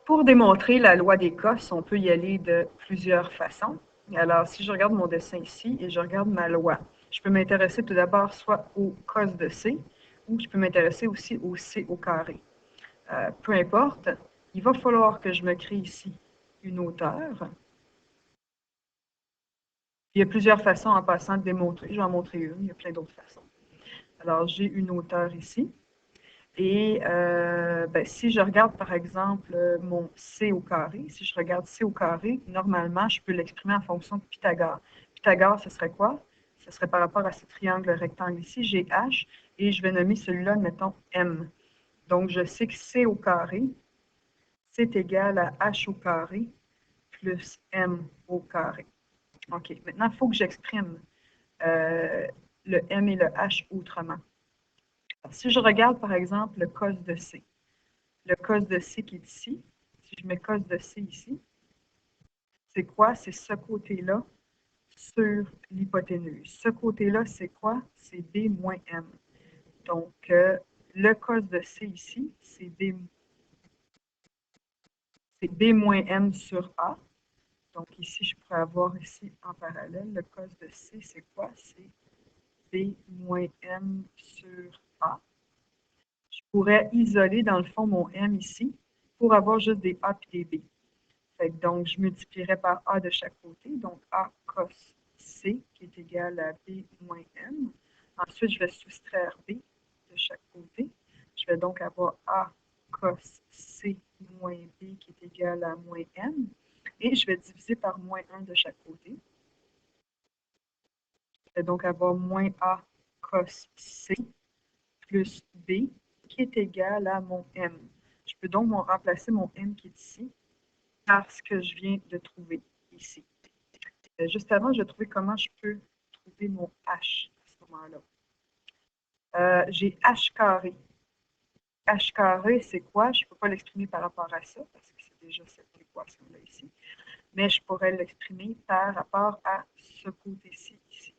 Pour démontrer la loi des cos, on peut y aller de plusieurs façons. Alors, si je regarde mon dessin ici et je regarde ma loi, je peux m'intéresser tout d'abord soit au cos de C ou je peux m'intéresser aussi au C au carré. Peu importe, il va falloir que je me crée ici une hauteur. Il y a plusieurs façons en passant de démontrer. Je vais en montrer une, il y a plein d'autres façons. Alors, j'ai une hauteur ici. Et si je regarde, par exemple, mon C au carré, si je regarde C au carré, normalement, je peux l'exprimer en fonction de Pythagore. Pythagore, ce serait quoi? Ce serait par rapport à ce triangle rectangle ici, j'ai H, et je vais nommer celui-là, mettons, M. Donc, je sais que C au carré, c'est égal à H au carré plus M au carré. OK, maintenant, il faut que j'exprime le M et le H autrement. Alors, si je regarde, par exemple, le cos de C, le cos de C qui est ici, si je mets cos de C ici, c'est quoi? C'est ce côté-là sur l'hypoténuse. Ce côté-là, c'est quoi? C'est B moins M. Donc, le cos de C ici, c'est B moins M sur A. Donc, ici, je pourrais avoir ici en parallèle, le cos de C, c'est quoi? C'est B moins M sur A. Je pourrais isoler, dans le fond, mon M ici pour avoir juste des A et des B. Donc, je multiplierais par A de chaque côté. Donc, A cos C qui est égal à B moins M. Ensuite, je vais soustraire B de chaque côté. Je vais donc avoir A cos C moins B qui est égal à moins M. Et je vais diviser par moins 1 de chaque côté. Je vais donc avoir moins A cos C plus B qui est égal à mon M. Je peux donc remplacer mon M qui est ici par ce que je viens de trouver ici. Juste avant, je vais trouver comment je peux trouver mon H à ce moment-là. J'ai H carré. H carré, c'est quoi? Je ne peux pas l'exprimer par rapport à ça, parce que c'est déjà cette équation-là ici. Mais je pourrais l'exprimer par rapport à ce côté-ci, ici.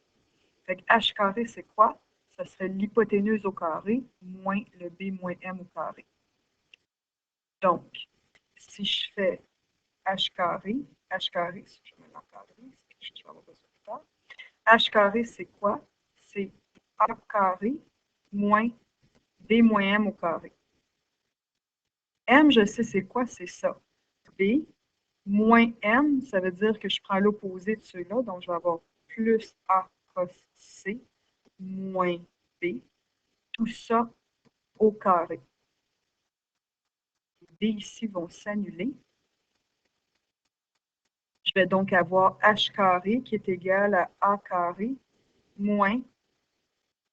Fait que H carré, c'est quoi? Ça serait l'hypoténuse au carré moins le B moins M au carré. Donc, si je fais H carré, si je mets l'encadré, c'est quelque chose que je vais avoir besoin plus tard. H carré, c'est quoi? C'est A carré moins B moins M au carré. M, je sais c'est quoi? C'est ça. B moins M, ça veut dire que je prends l'opposé de ceux-là, donc je vais avoir plus A cos C moins B. Tout ça au carré. Les B ici vont s'annuler. Je vais donc avoir H carré qui est égal à A carré moins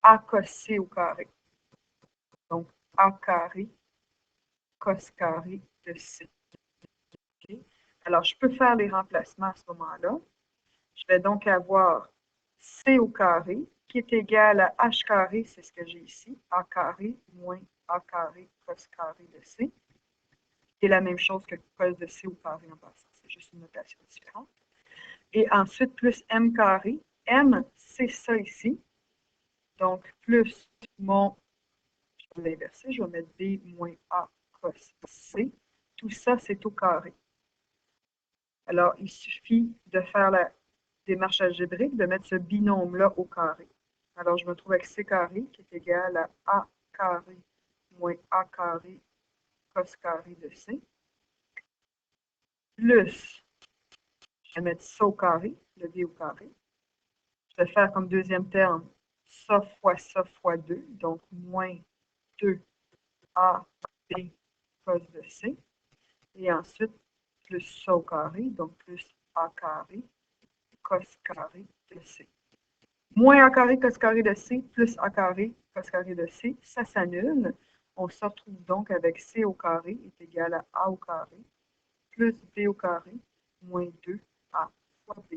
A cos C au carré. Donc, A carré cos carré de C. Okay? Alors, je peux faire les remplacements à ce moment-là. Je vais donc avoir C au carré qui est égal à H carré, c'est ce que j'ai ici, A carré moins A carré cos carré de C. C'est la même chose que cos de C au carré en passant. C'est juste une notation différente. Et ensuite, plus M carré. M, c'est ça ici. Donc, plus mon, je vais l'inverser, je vais mettre B moins A cos C. Tout ça, c'est au carré. Alors, il suffit de faire la démarche algébrique, de mettre ce binôme-là au carré. Alors, je me trouve avec C carré qui est égal à A carré moins A carré cos carré de C. Plus, je vais mettre ça au carré, le B au carré. Je vais faire comme deuxième terme ça fois 2, donc moins 2A B cos de C. Et ensuite, plus ça au carré, donc plus A carré cos carré de C. Moins A carré cos carré de C plus A carré cos carré de C, ça s'annule. On se retrouve donc avec C au carré est égal à A au carré plus B au carré moins 2A fois B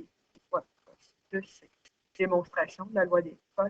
fois cos de C. Démonstration de la loi des cos